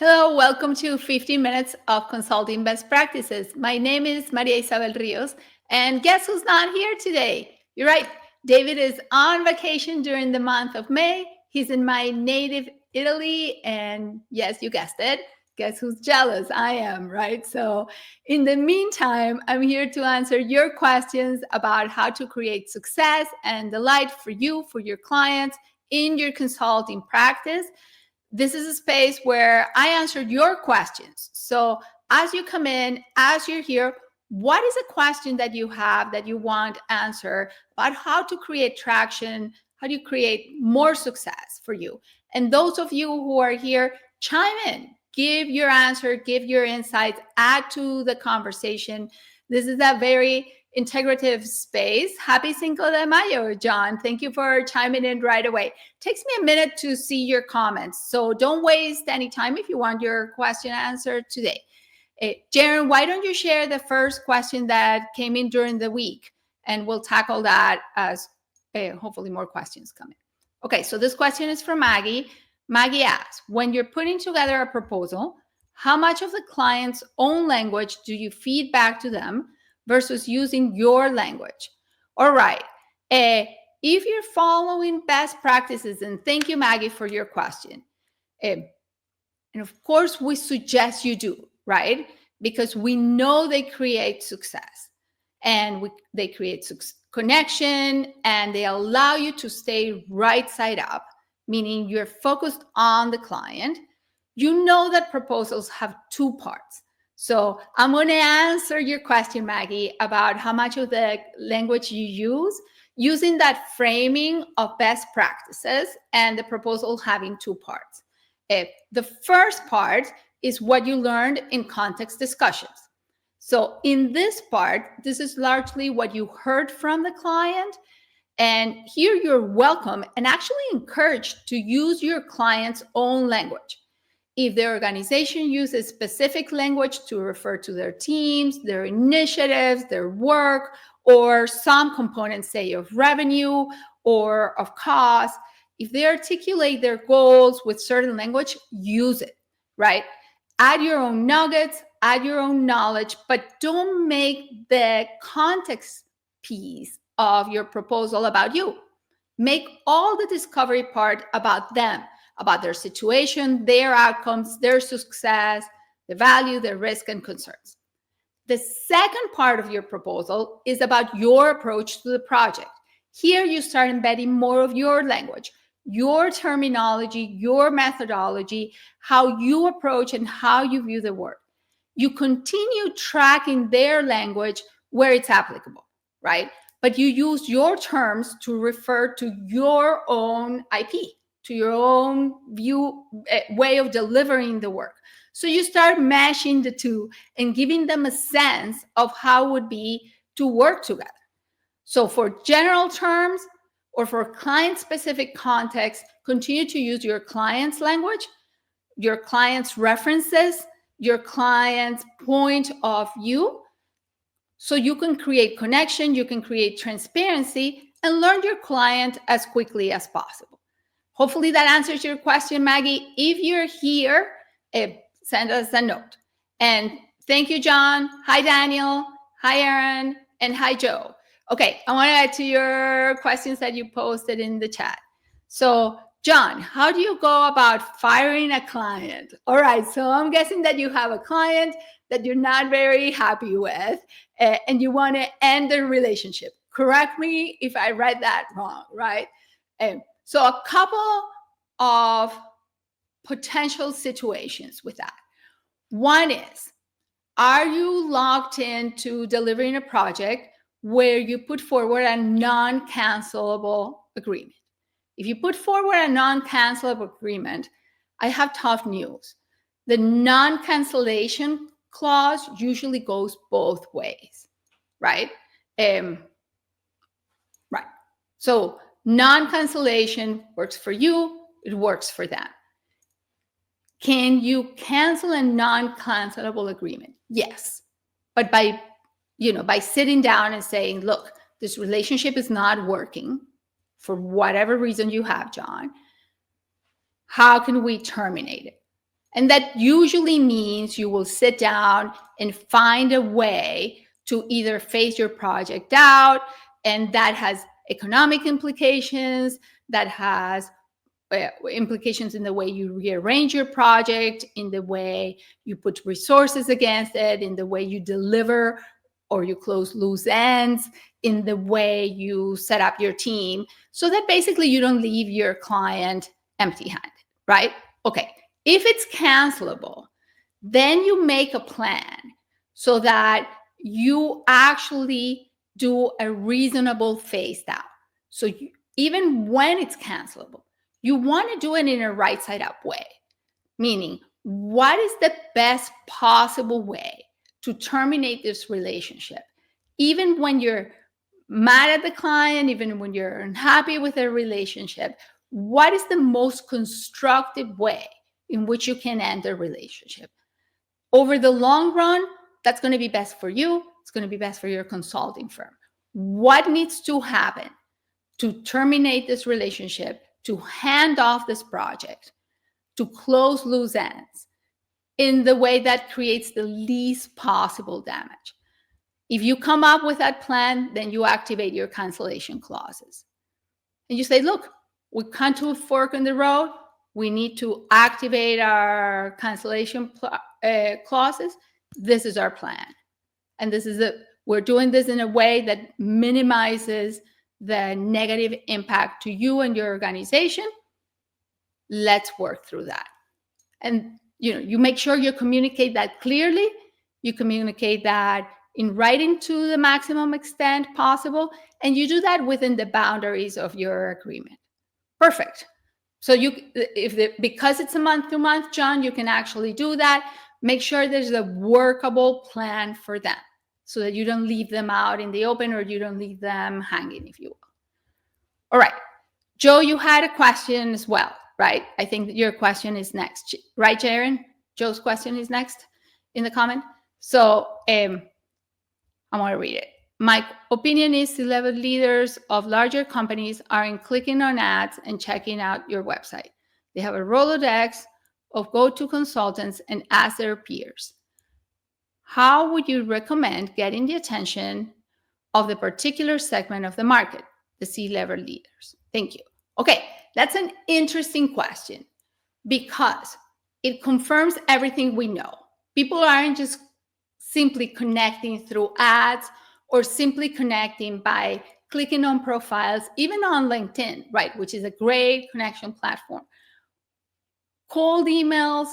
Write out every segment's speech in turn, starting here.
Hello, welcome to 15 Minutes of Consulting Best Practices. My name is Maria Isabel Rios, and guess who's not here today? You're right, David is on vacation during the month of May. He's in my native Italy, and yes, you guessed it. Guess who's jealous? I am, right? So, in the meantime, I'm here to answer your questions about how to create success and delight for you, for your clients in your consulting practice. This is a space where I answer your questions. So as you come in, as you're here, what is a question that you have that you want answered about how to create traction? How do you create more success for you? And those of you who are here, chime in, give your answer, give your insights, add to the conversation. This is a very integrative space. Happy Cinco de Mayo, John. Thank you for chiming in right away. Takes me a minute to see your comments, so don't waste any time if you want your question answered today. Jaren, why don't you share the first question that came in during the week, and we'll tackle that as hopefully more questions come in. Okay, so this question is from Maggie. Maggie asks, when you're putting together a proposal, how much of the client's own language do you feed back to them versus using your language? All right. If you're following best practices, and thank you, Maggie, for your question. And of course, we suggest you do, right? Because we know they create success and they create connection, and they allow you to stay right side up, meaning you're focused on the client. You know that proposals have two parts. So I'm going to answer your question, Maggie, about how much of the language you use, using that framing of best practices and the proposal having two parts. The first part is what you learned in context discussions. So in this part, this is largely what you heard from the client. And here you're welcome and actually encouraged to use your client's own language. If the organization uses specific language to refer to their teams, their initiatives, their work, or some components, say, of revenue or of cost, if they articulate their goals with certain language, use it, right? Add your own nuggets, add your own knowledge, but don't make the context piece of your proposal about you. Make all the discovery part about them, about their situation, their outcomes, their success, the value, their risk, and concerns. The second part of your proposal is about your approach to the project. Here you start embedding more of your language, your terminology, your methodology, how you approach and how you view the work. You continue tracking their language where it's applicable, right? But you use your terms to refer to your own IP, to your own way of delivering the work. So you start mashing the two and giving them a sense of how it would be to work together. So for general terms or for client-specific context, continue to use your client's language, your client's references, your client's point of view, so you can create connection, you can create transparency, and learn your client as quickly as possible. Hopefully that answers your question, Maggie. If you're here, send us a note. And thank you, John. Hi, Daniel. Hi, Aaron. And hi, Joe. Okay, I want to add to your questions that you posted in the chat. So, John, how do you go about firing a client? All right, so I'm guessing that you have a client that you're not very happy with, and you want to end the relationship. Correct me if I read that wrong, right? So a couple of potential situations with that. One is, are you locked into delivering a project where you put forward a non-cancelable agreement? If you put forward a non-cancelable agreement, I have tough news. The non-cancellation clause usually goes both ways, right? Right. So non-cancellation works for you, it works for them. Can you cancel a non-cancelable agreement? Yes. But by sitting down and saying, look, this relationship is not working for whatever reason you have, John. How can we terminate it? And that usually means you will sit down and find a way to either phase your project out, and that has economic implications, that has implications in the way you rearrange your project, in the way you put resources against it, in the way you deliver or you close loose ends, in the way you set up your team, so that basically you don't leave your client empty-handed, right? Okay, if it's cancelable, then you make a plan so that you actually do a reasonable phase down. So even when it's cancelable, you want to do it in a right side up way, meaning what is the best possible way to terminate this relationship? Even when you're mad at the client, even when you're unhappy with their relationship, what is the most constructive way in which you can end the relationship? Over the long run, that's going to be best for you. It's going to be best for your consulting firm. What needs to happen to terminate this relationship, to hand off this project, to close loose ends in the way that creates the least possible damage? If you come up with that plan, then you activate your cancellation clauses. And you say, look, we come to a fork in the road. We need to activate our cancellation clauses. This is our plan. And we're doing this in a way that minimizes the negative impact to you and your organization. Let's work through that. And you make sure you communicate that clearly. You communicate that in writing to the maximum extent possible, and you do that within the boundaries of your agreement. Perfect. So because it's a month-to-month, John, you can actually do that. Make sure there's a workable plan for them so that you don't leave them out in the open, or you don't leave them hanging, if you will. All right. Joe, you had a question as well, right? I think your question is next, right, Jaren? Joe's question is next in the comment. So I want to read it. My opinion is C-level leaders of larger companies aren't clicking on ads and checking out your website. They have a Rolodex of go-to consultants and ask their peers. How would you recommend getting the attention of the particular segment of the market, the C-level leaders? Thank you. Okay, that's an interesting question because it confirms everything we know. People aren't just simply connecting through ads or simply connecting by clicking on profiles, even on LinkedIn, right, which is a great connection platform. Cold emails,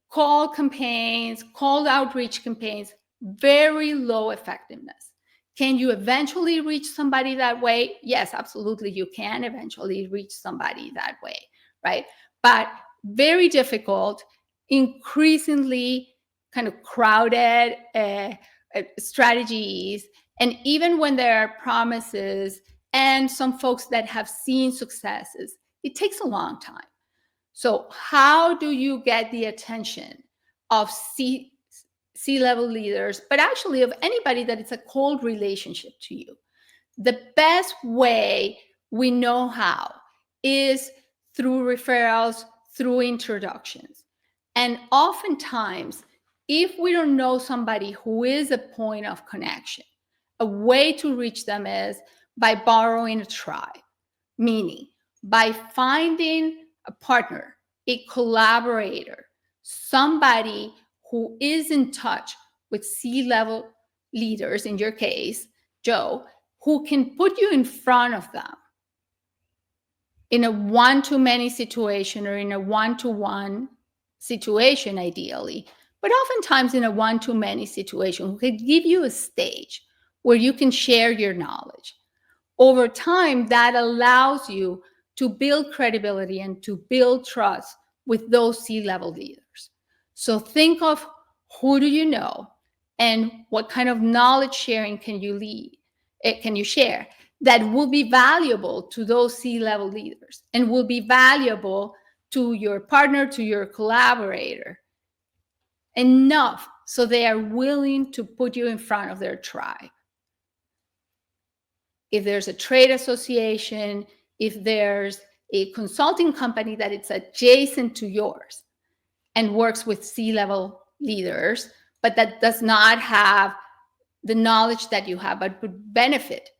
cold campaigns, cold outreach campaigns, very low effectiveness. Can you eventually reach somebody that way? Yes, absolutely, you can eventually reach somebody that way, right? But very difficult, increasingly kind of crowded strategies. And even when there are promises and some folks that have seen successes, it takes a long time. So how do you get the attention of C-level leaders, but actually of anybody that it's a cold relationship to you? The best way we know how is through referrals, through introductions. And oftentimes, if we don't know somebody who is a point of connection, a way to reach them is by borrowing a tribe, meaning by finding a partner, a collaborator, somebody who is in touch with C-level leaders, in your case, Joe, who can put you in front of them in a one-to-many situation or in a one-to-one situation, ideally, but oftentimes in a one-to-many situation, who can give you a stage where you can share your knowledge. Over time, that allows you to build credibility and to build trust with those C-level leaders. So think of who do you know and what kind of knowledge sharing can you share that will be valuable to those C-level leaders and will be valuable to your partner, to your collaborator, enough so they are willing to put you in front of their tribe. If there's a trade association, if there's a consulting company that it's adjacent to yours, and works with C-level leaders, but that does not have the knowledge that you have, but would benefit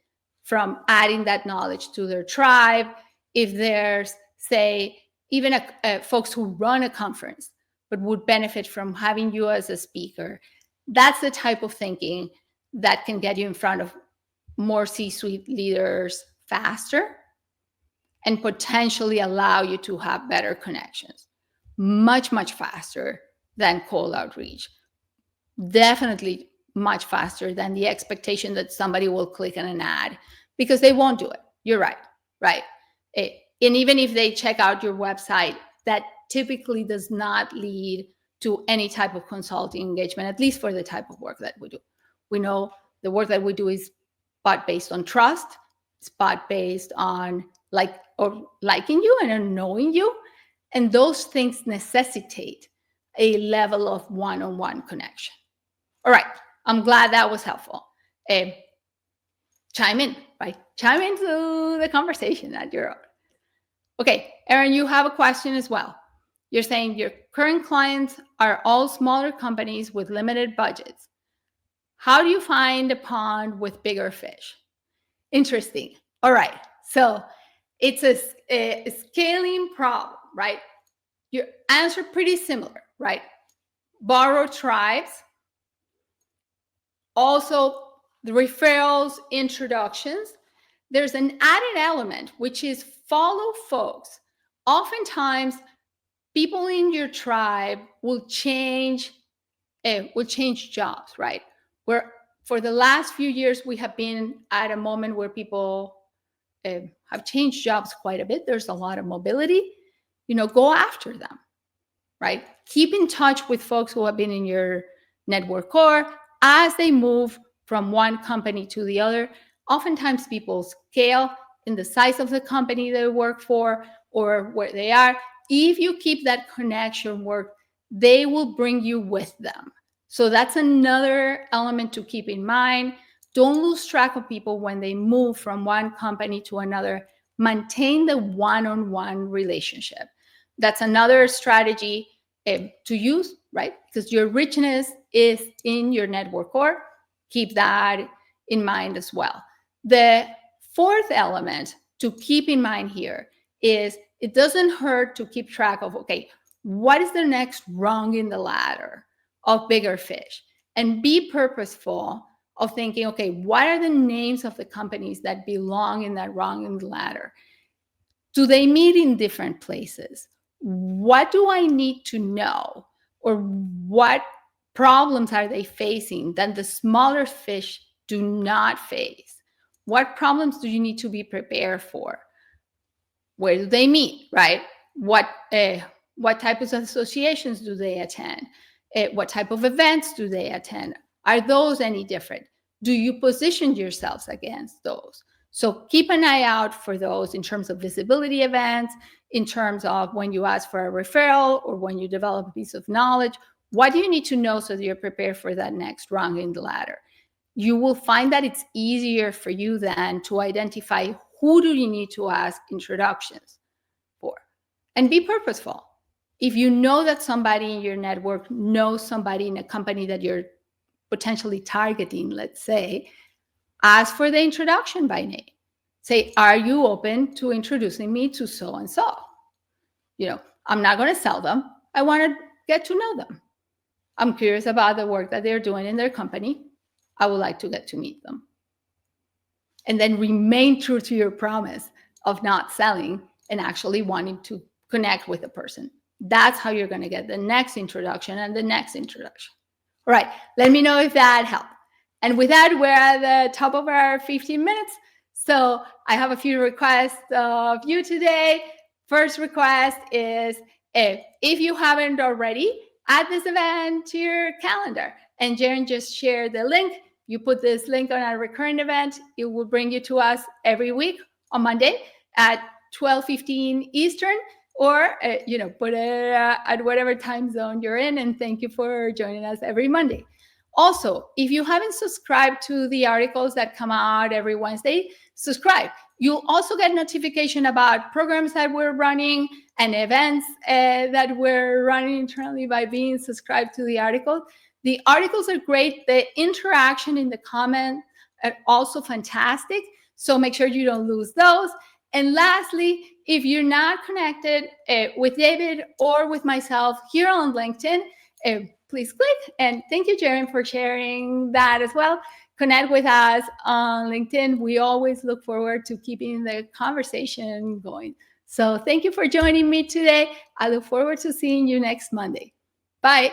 from adding that knowledge to their tribe. If there's, say, even folks who run a conference, but would benefit from having you as a speaker, that's the type of thinking that can get you in front of more C-suite leaders faster and potentially allow you to have better connections much, much faster than cold outreach. Definitely much faster than the expectation that somebody will click on an ad, because they won't do it. You're right, right? And even if they check out your website, that typically does not lead to any type of consulting engagement, at least for the type of work that we do. We know the work that we do is spot based on trust, spot based on liking you and on knowing you. And those things necessitate a level of one-on-one connection. All right, I'm glad that was helpful. Chime in, right? Chime into the conversation at your own. Okay, Erin, you have a question as well. You're saying your current clients are all smaller companies with limited budgets. How do you find a pond with bigger fish? Interesting. All right, so it's a scaling problem, right? Your answer pretty similar, right? Borrow tribes. Also, the referrals, introductions. There's an added element, which is follow folks. Oftentimes, people in your tribe will change jobs, right? Where for the last few years, we have been at a moment where people have changed jobs quite a bit. There's a lot of mobility. Go after them, right? Keep in touch with folks who have been in your network core as they move from one company to the other. Oftentimes people scale in the size of the company they work for or where they are. If you keep that connection work, they will bring you with them. So that's another element to keep in mind. Don't lose track of people when they move from one company to another. Maintain the one-on-one relationship. That's another strategy to use, right? Because your richness is in your network core. Keep that in mind as well. The fourth element to keep in mind here is it doesn't hurt to keep track of, okay, what is the next rung in the ladder of bigger fish? And be purposeful of thinking, okay, what are the names of the companies that belong in that rung in the ladder? Do they meet in different places? What do I need to know? Or what problems are they facing that the smaller fish do not face? What problems do you need to be prepared for? Where do they meet, right? What types of associations do they attend? What type of events do they attend? Are those any different? Do you position yourselves against those? So keep an eye out for those in terms of visibility events, in terms of when you ask for a referral or when you develop a piece of knowledge. What do you need to know so that you're prepared for that next rung in the ladder? You will find that it's easier for you then to identify who do you need to ask introductions for. And be purposeful. If you know that somebody in your network knows somebody in a company that you're potentially targeting, let's say, ask for the introduction by name. Say, are you open to introducing me to so-and-so? I'm not going to sell them. I want to get to know them. I'm curious about the work that they're doing in their company. I would like to get to meet them. And then remain true to your promise of not selling and actually wanting to connect with the person. That's how you're going to get the next introduction and the next introduction. All right, let me know if that helped. And with that, we're at the top of our 15 minutes. So I have a few requests of you today. First request is if you haven't already, add this event to your calendar. And Jaren just shared the link. You put this link on our recurring event. It will bring you to us every week on Monday at 12:15 Eastern, or put it at whatever time zone you're in. And thank you for joining us every Monday. Also, if you haven't subscribed to the articles that come out every Wednesday, subscribe. You'll also get notification about programs that we're running and events that we're running internally by being subscribed to the article. The articles are great. The interaction in the comment are also fantastic. So make sure you don't lose those. And lastly, if you're not connected with David or with myself here on LinkedIn, please click. And thank you, Jaren, for sharing that as well. Connect with us on LinkedIn. We always look forward to keeping the conversation going. So thank you for joining me today. I look forward to seeing you next Monday. Bye.